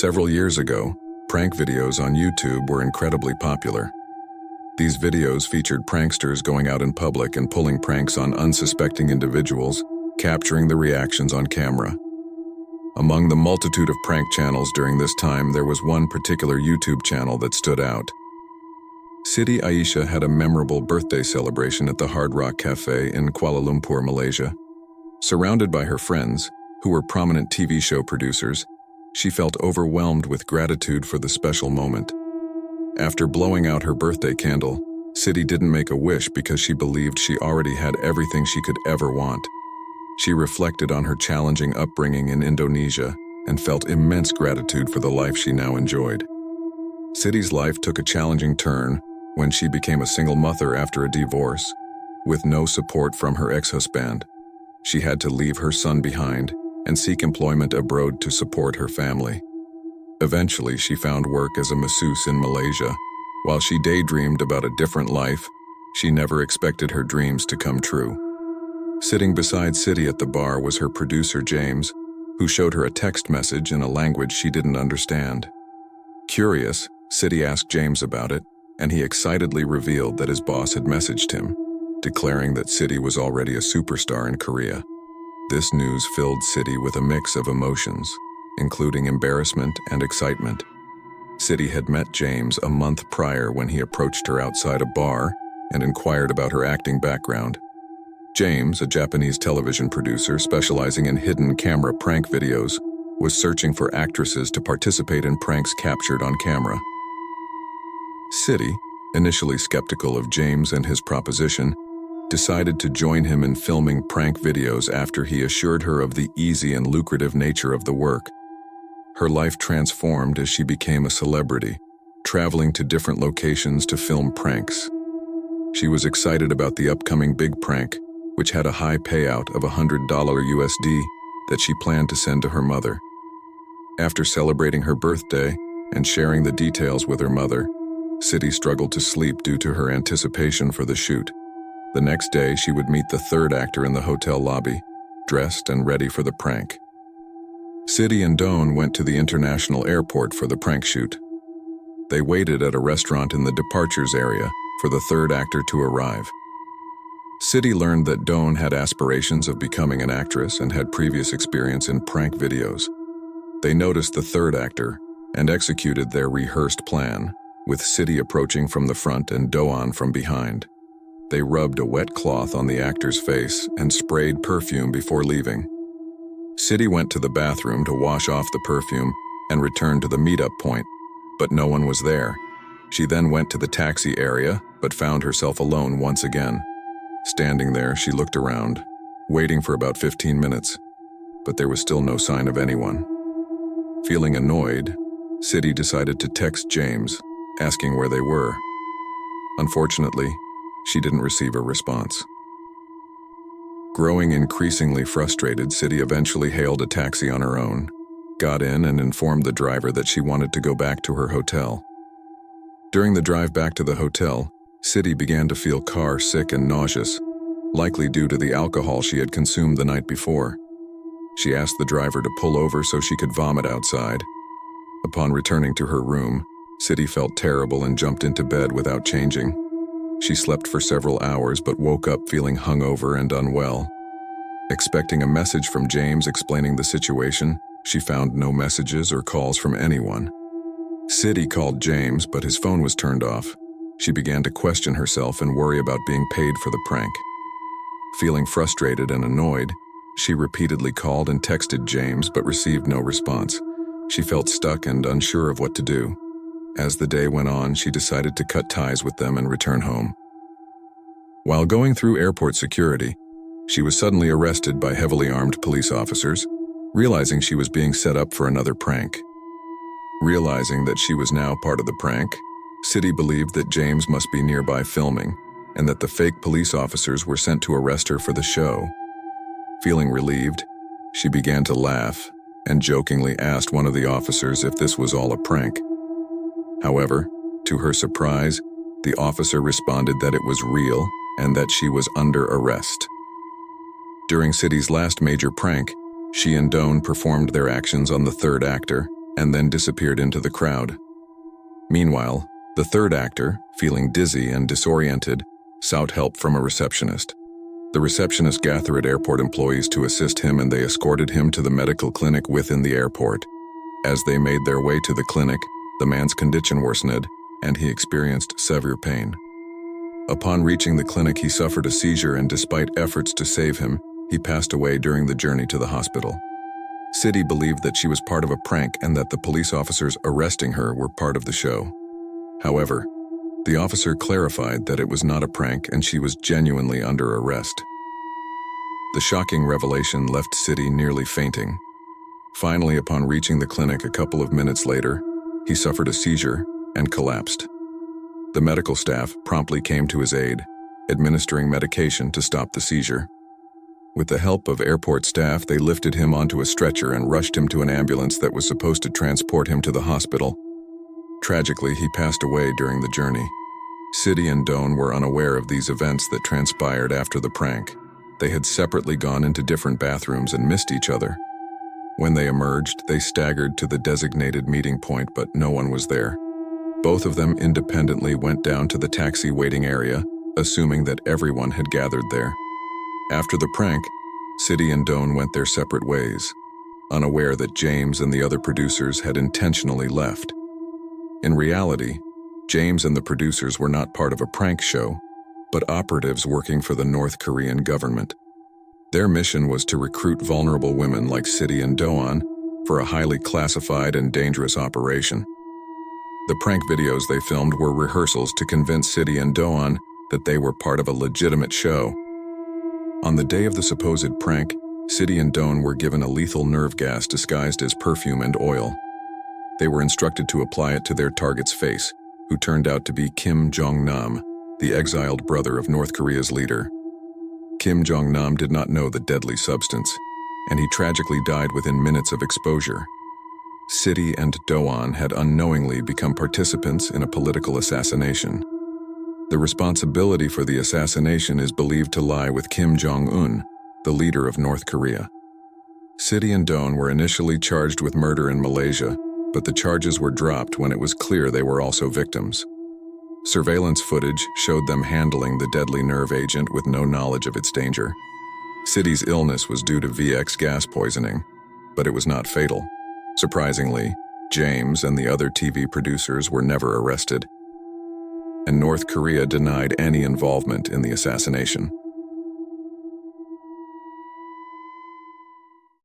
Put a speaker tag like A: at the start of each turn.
A: Several years ago, prank videos on YouTube were incredibly popular. These videos featured pranksters going out in public and pulling pranks on unsuspecting individuals, capturing the reactions on camera. Among the multitude of prank channels during this time, there was one particular YouTube channel that stood out. Siti Aisyah had a memorable birthday celebration at the Hard Rock Cafe in Kuala Lumpur, Malaysia. Surrounded by her friends, who were prominent TV show producers, she felt overwhelmed with gratitude for the special moment. After blowing out her birthday candle, Siti didn't make a wish because she believed she already had everything she could ever want. She reflected on her challenging upbringing in Indonesia and felt immense gratitude for the life she now enjoyed. Siti's life took a challenging turn when she became a single mother after a divorce. With no support from her ex-husband, she had to leave her son behind and seek employment abroad to support her family. Eventually, she found work as a masseuse in Malaysia. While she daydreamed about a different life, she never expected her dreams to come true. Sitting beside Siti at the bar was her producer James, who showed her a text message in a language she didn't understand. Curious, Siti asked James about it, and he excitedly revealed that his boss had messaged him, declaring that Siti was already a superstar in Korea. This news filled Siti with a mix of emotions, including embarrassment and excitement. Siti had met James a month prior when he approached her outside a bar and inquired about her acting background. James, a Japanese television producer specializing in hidden camera prank videos, was searching for actresses to participate in pranks captured on camera. Siti, initially skeptical of James and his proposition, decided to join him in filming prank videos after he assured her of the easy and lucrative nature of the work. Her life transformed as she became a celebrity, traveling to different locations to film pranks. She was excited about the upcoming big prank, which had a high payout of $100 USD that she planned to send to her mother. After celebrating her birthday and sharing the details with her mother, Siti struggled to sleep due to her anticipation for the shoot. The next day, she would meet the third actor in the hotel lobby, dressed and ready for the prank. Siti and Don went to the international airport for the prank shoot. They waited at a restaurant in the departures area for the third actor to arrive. Siti learned that Don had aspirations of becoming an actress and had previous experience in prank videos. They noticed the third actor and executed their rehearsed plan, with Siti approaching from the front and Doan from behind. They rubbed a wet cloth on the actor's face and sprayed perfume before leaving. Siti went to the bathroom to wash off the perfume and returned to the meetup point, but no one was there. She then went to the taxi area, but found herself alone once again. Standing there, she looked around, waiting for about 15 minutes, but there was still no sign of anyone. Feeling annoyed, Siti decided to text James, asking where they were. Unfortunately, she didn't receive a response. Growing increasingly frustrated, Siti eventually hailed a taxi on her own, got in and informed the driver that she wanted to go back to her hotel. During the drive back to the hotel, Siti began to feel car sick and nauseous, likely due to the alcohol she had consumed the night before. She asked the driver to pull over so she could vomit outside. Upon returning to her room, Siti felt terrible and jumped into bed without changing. She slept for several hours but woke up feeling hungover and unwell. Expecting a message from James explaining the situation, she found no messages or calls from anyone. Siti called James, but his phone was turned off. She began to question herself and worry about being paid for the prank. Feeling frustrated and annoyed, she repeatedly called and texted James but received no response. She felt stuck and unsure of what to do. As the day went on, she decided to cut ties with them and return home. While going through airport security, she was suddenly arrested by heavily armed police officers, realizing she was being set up for another prank. Realizing that she was now part of the prank, Siti believed that James must be nearby filming and that the fake police officers were sent to arrest her for the show. Feeling relieved, she began to laugh and jokingly asked one of the officers if this was all a prank. However, to her surprise, the officer responded that it was real and that she was under arrest. During Siti's last major prank, she and Don performed their actions on the third actor, and then disappeared into the crowd. Meanwhile, the third actor, feeling dizzy and disoriented, sought help from a receptionist. The receptionist gathered airport employees to assist him, and they escorted him to the medical clinic within the airport. As they made their way to the clinic, the man's condition worsened, and he experienced severe pain. Upon reaching the clinic, he suffered a seizure, and despite efforts to save him, he passed away during the journey to the hospital. City believed that she was part of a prank and that the police officers arresting her were part of the show. However, the officer clarified that it was not a prank and she was genuinely under arrest. The shocking revelation left City nearly fainting. Finally, upon reaching the clinic a couple of minutes later, he suffered a seizure and collapsed. The medical staff promptly came to his aid, administering medication to stop the seizure. With the help of airport staff, they lifted him onto a stretcher and rushed him to an ambulance that was supposed to transport him to the hospital. Tragically, he passed away during the journey. City and Doan were unaware of these events that transpired after the prank. They had separately gone into different bathrooms and missed each other. When they emerged, they staggered to the designated meeting point, but no one was there. Both of them independently went down to the taxi waiting area, assuming that everyone had gathered there. After the prank, City and Doan went their separate ways, unaware that James and the other producers had intentionally left. In reality, James and the producers were not part of a prank show, but operatives working for the North Korean government. Their mission was to recruit vulnerable women like City and Doan for a highly classified and dangerous operation. The prank videos they filmed were rehearsals to convince City and Doan that they were part of a legitimate show. On the day of the supposed prank, City and Doan were given a lethal nerve gas disguised as perfume and oil. They were instructed to apply it to their target's face, who turned out to be Kim Jong-nam, the exiled brother of North Korea's leader. Kim Jong-nam did not know the deadly substance, and he tragically died within minutes of exposure. City and Doan had unknowingly become participants in a political assassination. The responsibility for the assassination is believed to lie with Kim Jong-un, the leader of North Korea. City and Doan were initially charged with murder in Malaysia, but the charges were dropped when it was clear they were also victims. Surveillance footage showed them handling the deadly nerve agent with no knowledge of its danger. City's illness was due to VX gas poisoning, but it was not fatal. Surprisingly, James and the other TV producers were never arrested, and North Korea denied any involvement in the assassination.